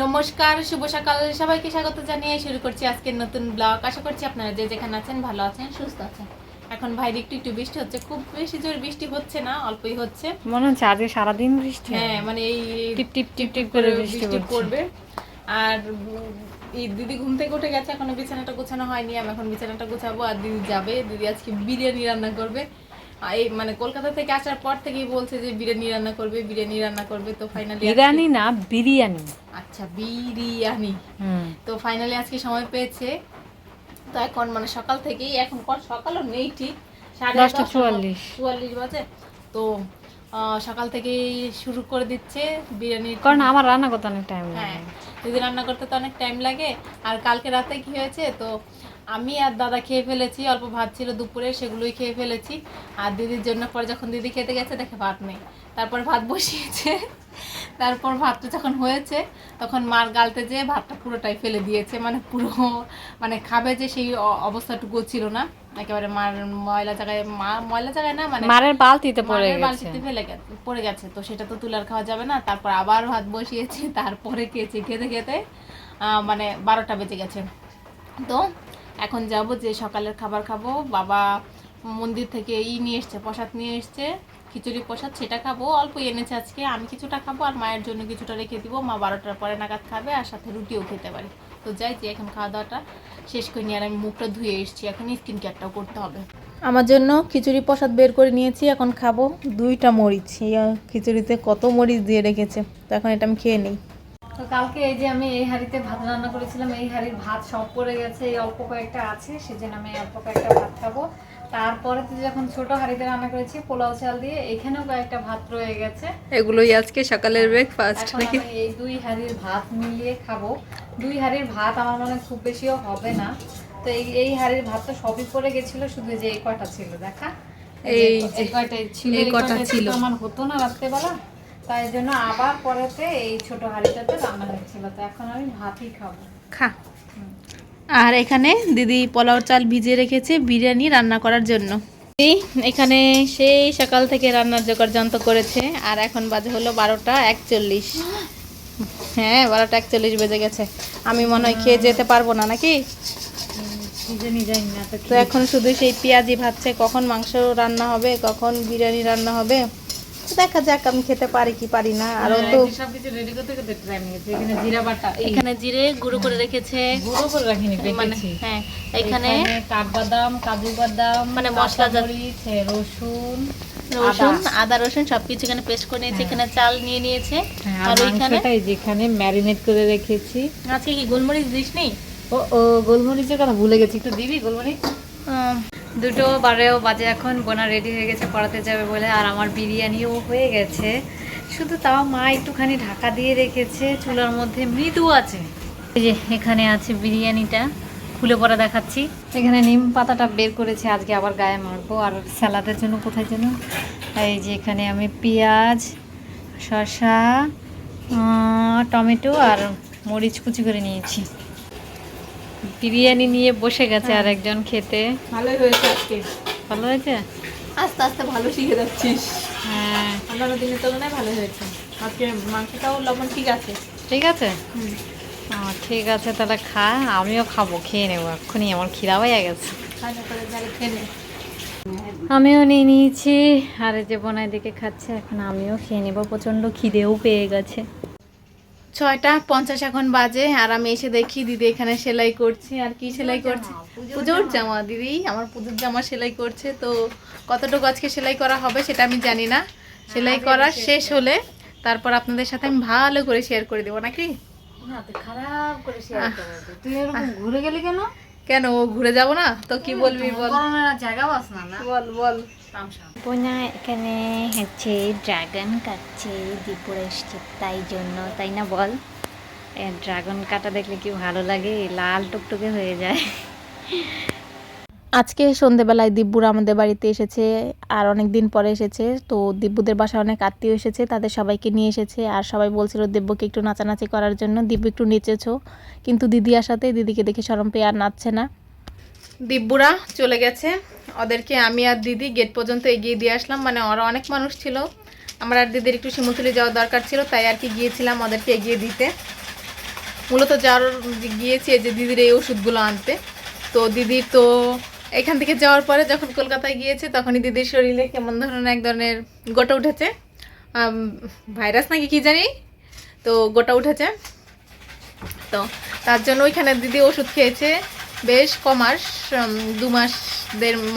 নমস্কার, শুভ সকাল। সবাইকে স্বাগত জানিয়ে শুরু করছি আজকের নতুন ব্লগ। আশা করছি আপনারা যে যেখানে আছেন ভালো আছেন, সুস্থ আছেন। এখন বাইরে একটু একটু বৃষ্টি হচ্ছে, খুব বেশি জোর বৃষ্টি হচ্ছে না, অল্পই হচ্ছে। মনে হচ্ছে আজকে সারাদিন বৃষ্টি হবে। হ্যাঁ, মানে এই টিপ টিপ টিপ টিপ করে বৃষ্টি পড়বে। আর এই দিদি ঘুম থেকে উঠে গেছে, এখনো বিছানাটা গোছানো হয়নি। আমি এখন বিছানাটা গোছাবো আর দিদি যাবে। দিদি আজকে বিরিয়ানি রান্না করবে। এই মানে কলকাতা থেকে আসার পর থেকেই বলছে যে বিরিয়ানি রান্না করবে। তো ফাইনালি বিরিয়ানি না, বিরিয়ানি। আচ্ছা, বিরিয়ানি। তো ফাইনালি আজকে সময় পেয়েছে। তো এখন মানে সকাল থেকেই, এখন সকালও নেই, ঠিক 10:44 বাজে। তো সকাল থেকেই শুরু করে দিচ্ছে বিরিয়ানির, কারণ আমার রান্না করতে অনেক টাইম লাগে। হ্যাঁ, দিদি রান্না করতে তো অনেক টাইম লাগে। আর কালকে রাতে কি হয়েছে, তো আমি আর দাদা খেয়ে ফেলেছি, অল্প ভাত ছিল দুপুরে, সেগুলোই খেয়ে ফেলেছি। আর দিদির জন্য পরে যখন দিদি খেতে গেছে দেখে ভাত নেই, তারপর ভাত বসিয়েছে। তারপর ভাতটা যখন হয়েছে তখন মার গালতে যেয়ে ভাতটা পুরোটাই ফেলে দিয়েছে, মানে পুরো মানে খাবে যে সেই অবস্থাটুকু ছিল না। একেবারে মার ময়লা জায়গায় না, মানে মারের বালতিতে পড়ে গেছে। তো সেটা তো তুলার খাওয়া যাবে না। তারপর আবার ভাত বসিয়েছি, তারপরে খেতে খেতে মানে 12টা বেজে গেছে। তো এখন যাব, যে সকালের খাবার খাবো। বাবা মন্দির থেকে নিয়ে এসছে, প্রসাদ নিয়ে এসছে, খিচুড়ি প্রসাদ, সেটা খাবো। অল্পই এনেছে আজকে, আমি কিছুটা খাবো আর মায়ের জন্য কিছুটা রেখে দিব। মা 12টার পরে নাগাদ খাবে, আর সাথে রুটিও খেতে পারি। তো যাই, যে এখন খাওয়া দাওয়াটা শেষ করে নিয়ে, আর আমি মুখটা ধুয়ে এসেছি, এখন স্কিন কেয়ারটাও করতে হবে। আমার জন্য খিচুড়ি প্রসাদ বের করে নিয়েছি, এখন খাবো। 2টা মরিচ, এই খিচুড়িতে কত মরিচ দিয়ে রেখেছে। তো এখন এটা আমি খেয়ে নিই। তো কালকে এই যে আমি এই হাঁড়িতে ভাত রান্না করেছিলাম, এই হাঁড়ির ভাত সব পড়ে গেছে, এই অল্প কয়েকটা আছে, সেজন্য আমি অল্প কয়েকটা ভাত খাবো। তারপরে তো যখন ছোট হাঁড়িতে রান্না করেছি পোলাও চাল দিয়ে, এখানেও কয়েকটা ভাত রয়ে গেছে। এগুলোই আজকে সকালের ব্রেকফাস্ট নাকি? এই 2 হাঁড়ির ভাত মিলিয়ে খাবো। 2 হাঁড়ির ভাত আমার মনে খুব বেশিও হবে না। তো এই হাঁড়ির ভাত তো সবই পড়ে গেছিল, শুধু যে এই কয়টা ছিল, দেখা এই কয়টা ছিল আমার হতো না রাত্রেবেলা, তাই জন্য আবার পরেতে এই ছোট হাঁড়িটাতে রান্না হয়েছিল। তো এখন আমি ভাতই খাবো। খা। আর এখানে দিদি পোলাও চাল ভিজিয়ে রেখেছে বিরিয়ানি রান্না করার জন্য। এখানে সেই সকাল থেকে রান্নার জোগাড় যন্ত্র করেছে, আর এখন বাজে হলো 12টা 41। হ্যাঁ, 12টা 41 বেজে গেছে। আমি মনে হয় খেয়ে যেতে পারবো না, নাকি? তো এখন শুধু সেই পেঁয়াজি ভাজছে, কখন মাংস রান্না হবে, কখন বিরিয়ানি রান্না হবে, দেখা যাক আমি খেতে পারি কি পারি না। আরো তো সবকিছু রেডি করতে করতে টাইম নিয়েছে। এখানে জিরা বাটা, এখানে জিরে গুঁড়ো করে রেখেছে, গুঁড়ো করে রাখিনি, মানে বেটেছি। হ্যাঁ, এখানে কাঠবাদাম, কাজু বাদাম, মানে মশলা রসুন, আদা রসুন সবকিছু এখানে পেস্ট করে নিয়েছে। এখানে চাল নিয়ে নিয়েছে। আর ওইখানে যেখানে ম্যারিনেট করে রেখেছি। আজকে কি গোলমরিচ দিস নি? ও গোলমরিচের কথা ভুলে গেছি, একটু দিবি গোলমরিচ। 2:12 বাজে এখন। বোনা রেডি হয়ে গেছে পড়াতে যাবে বলে, আর আমার বিরিয়ানিও হয়ে গেছে। শুধু তাও মা একটুখানি ঢাকা দিয়ে রেখেছে, চুলার মধ্যে মৃদু আছে। এই যে এখানে আছে বিরিয়ানিটা, খুলে পরে দেখাচ্ছি। এখানে নিম পাতাটা বের করেছি, আজকে আবার গায়ে মারবো। আর স্যালাডের জন্য কোথায় যেন, এই যে এখানে আমি পেঁয়াজ, শসা, টমেটো আর মরিচ কুচি করে নিয়েছি। বিরিয়ানি নিয়ে বসে গেছে আর একজন খেতে। ভালোই হয়েছে আজকে। ভালো হয়েছে? আস্তে আস্তে ভালো শিখে যাচ্ছিস। হ্যাঁ, অন্যান্য দিনের তুলনায় ভালো হয়েছে আজকে। মাংসটাও লবণ ঠিক আছে। ঠিক আছে। ঠিক আছে, তাহলে খা, আমিও খাবো, খেয়ে নেবো এক্ষুনি, আমার খিদা হয়ে গেছে। আমিও নিয়ে নিয়েছি, আর যে বোনাই দিকে খাচ্ছে, এখন আমিও খেয়ে নেবো। প্রচণ্ড খিদেও পেয়ে গেছে। 6টা 50 এখন বাজে, আর আমি এসে দেখি দিদি এখানে সেলাই করছে। আর কি সেলাই করছে? পুজোর জামা। দিদি আমার পুজোর জামা সেলাই করছে। তো কতটুকু আজকে সেলাই করা হবে সেটা আমি জানি না। সেলাই করা শেষ হলে তারপর আপনাদের সাথে আমি ভালো করে শেয়ার করে দেবো, নাকি? খারাপ করে শেয়ার করে দে। তুই এরকম ঘুরে গেলি কেন? কেন, ও ঘুরে যাব না তো কি বলবি বল? জায়গা বাস না, বল বল। বোনা এখানে হচ্ছে ড্রাগন কাটছে, দীপুর এসছে তাই জন্য, তাই না বল? ড্রাগন কাটা দেখলে কি ভালো লাগে, লাল টুকটুকে হয়ে যায়। আজকে সন্ধেবেলায় দিব্যুরা আমাদের বাড়িতে এসেছে, আর অনেক দিন পরে এসেছে। তো দিব্যুদের বাসায় অনেক আত্মীয় এসেছে, তাদের সবাইকে নিয়ে এসেছে। আর সবাই বলছিল দিব্যকে একটু নাচানাচি করার জন্য। দিব্যু একটু নেচেছো, কিন্তু দিদি আসাতে দিদিকে দেখে শরম পেয়ে আর নাচছে না। দিব্যুরা চলে গেছে, ওদেরকে আমি আর দিদি গেট পর্যন্ত এগিয়ে দিয়ে আসলাম। মানে ওরা অনেক মানুষ ছিল, আমার আর দিদির একটু শিমুলতলি যাওয়ার দরকার ছিল, তাই আর কি গিয়েছিলাম ওদেরকে এগিয়ে দিতে। মূলত যাওয়ার গিয়েছি এই যে দিদির এই ওষুধগুলো আনতে। তো দিদির তো এখান থেকে যাওয়ার পরে যখন কলকাতায় গিয়েছে তখনই দিদির শরীরে কেমন ধরনের এক ধরনের গোটা উঠেছে, ভাইরাস নাকি কি জানি, তো গোটা উঠেছে। তো তার জন্য ওইখানে দিদি ওষুধ খেয়েছে বেশ কমাস, 2 মাস,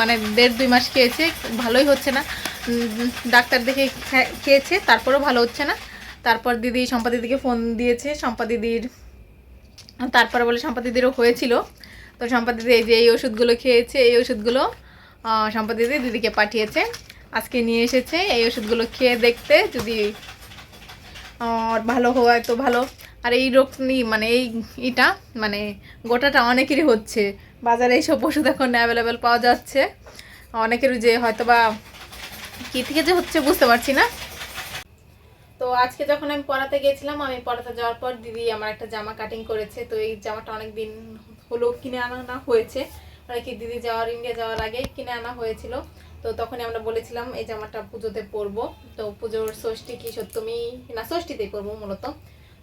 মানে 1.5-2 মাস খেয়েছে, ভালোই হচ্ছে না। ডাক্তার দেখে খেয়েছে, তারপরেও ভালো হচ্ছে না। তারপর দিদি শম্পা দিদিকে ফোন দিয়েছে, শম্পা দিদির, তারপরে বলে শম্পা দিদিরও হয়েছিল। তো শম্পা দিদি এই যে এই ওষুধগুলো খেয়েছে, এই ওষুধগুলো শম্পা দিদি দিদিকে পাঠিয়েছে, আজকে নিয়ে এসেছে এই ওষুধগুলো খেয়ে দেখতে, যদি ভালো হয় তো ভালো। আর এই রোগ নিয়ে মানে এটা মানে গোটাটা অনেকেরই হচ্ছে, বাজারে এইসব ওষুধ এখন অ্যাভেলেবেল পাওয়া যাচ্ছে অনেকেরই, যে হয়তো বা কী থেকে যে হচ্ছে বুঝতে পারছি না। তো আজকে যখন আমি পড়াতে গিয়েছিলাম, আমি পড়াতে যাওয়ার পর দিদি আমার একটা জামা কাটিং করেছে। তো এই জামাটা অনেক দিন হলো কিনে আনা হয়েছে, মানে কি দিদি ইন্ডিয়া যাওয়ার আগে কিনে আনা হয়েছিল। তো তখনই আমরা বলেছিলাম এই জামাটা পুজোতে পরবো। তো পুজোর ষষ্ঠী কি সপ্তমী না ষষ্ঠীতেই পরবো মূলত।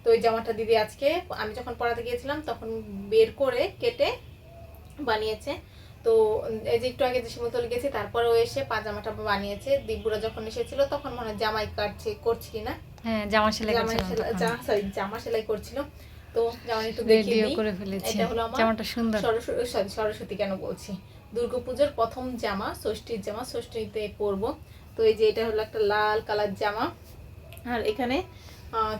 তো এই জামাটা দিদি আজকে আমি যখন পড়াতে গিয়েছিলাম তখন বের করে কেটে বানিয়েছে। তো এই যে একটু আগে যে শিমুতল গেছি, তারপরেও এসে পাজামাটা বানিয়েছে। দিব্যুরা যখন এসেছিল তখন মনে হয় জামাই করছি না, হ্যাঁ জামা সেলাই জামা সেলাই করছিল। তো জামা একটু দেখিয়ে দিই, করে ফেলেছি, এটা হলো আমার জামাটা সুন্দর। সরস্বতী কেন বলছি, দুর্গাপূজার প্রথম জামা, ষষ্ঠীর জামা, ষষ্ঠীতে পরবো। তো এই যে এটা হলো একটা লাল কালার জামা, আর এখানে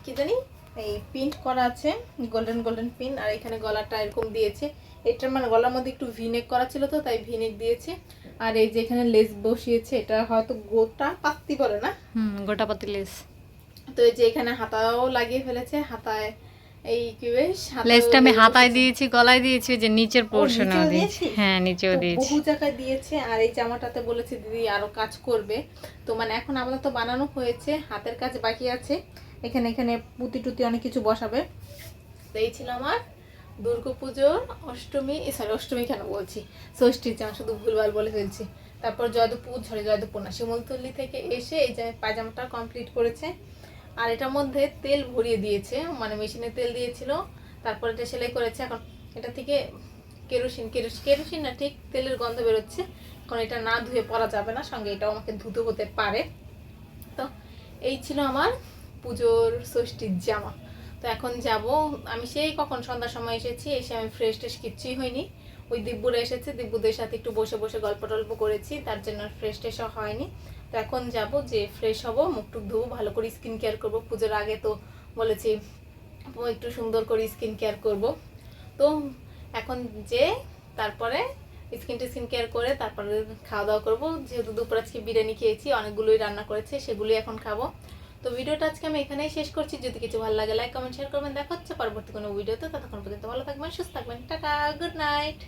কি জানি এই প্রিন্ট করা আছে, গোল্ডেন পিন। আর এখানে গলাটা এরকম দিয়েছে, এটার মানে গলার মধ্যে একটু ভিনেক করা ছিল, তো তাই ভিনেক দিয়েছে। আর এই যে এখানে লেস বসিয়েছে, এটা হয়তো গোটা পাত্তি বলে না, গোটা পাতি লেস। তো এই যে এখানে হাতাও লাগিয়ে ফেলেছে, হাতায় এই কি বেশ লেসটা আমি হাতায় দিয়েছি, গলায় দিয়েছি, যে নিচের পোরশনেও দিয়েছি, হ্যাঁ নিচেও দিয়েছি, বহু জায়গায় দিয়েছে। আর এই জামাটাতে বলেছে দিদি আরো কাজ করবে। তো মানে এখন আপাতত বানানো হয়েছে, হাতের কাজ বাকি আছে, এখানে পুঁতি টুতি অনেক কিছু বসাবে। তো এই ছিল আমার দুর্গাপুজোর অষ্টমী কেন বলছি, ষষ্ঠীর জামা, শুধু ভুলভাল বলে ফেলছি। তারপর জয়দেবপুর না, শিমুলতলি থেকে এসে এই যে পায়জামাটা কমপ্লিট করেছে। আর এটার মধ্যে তেল ভরিয়ে দিয়েছে, মানে মেশিনে তেল দিয়েছিল, তারপর এটা সেলাই করেছে। এখন এটা থেকে কেরোসিন না, ঠিক তেলের গন্ধ বেরোচ্ছে। এখন এটা না ধুয়ে পরা যাবে না, সঙ্গে এটাও আমাকে ধুতে হতে পারে। তো এই ছিল আমার পুজোর ষষ্ঠীর জামা। তো এখন যাব আমি, সেই কখন সন্ধ্যার সময় এসেছি, এসে আমি ফ্রেশ কিচ্ছুই হয়নি। ওই দিব্যুরা এসেছে, দিব্যুদের সাথে একটু বসে গল্প টল্প করেছি, তার জন্য ফ্রেশ হয়নি। তো এখন যাব, যে ফ্রেশ হব, মুখ টুক ধুবো, ভালো করে স্কিন কেয়ার করবো। পুজোর আগে তো বলেছি একটু সুন্দর করে স্কিন কেয়ার করব। তো এখন যে তারপরে স্কিন কেয়ার করে তারপরে খাওয়া দাওয়া করবো। যেহেতু দুপুর আজকে বিরিয়ানি খেয়েছি, অনেকগুলোই রান্না করেছে, সেগুলোই এখন খাবো। তো ভিডিওটা আজকে আমি এখানেই শেষ করছি। যদি কিছু ভালো লাগে লাইক কমেন্ট শেয়ার করবেন। দেখা হচ্ছে পরবর্তী কোনো ভিডিওতে, ততক্ষণ পর্যন্ত ভালো থাকবেন, সুস্থ থাকবেন, টাটা, গুড নাইট।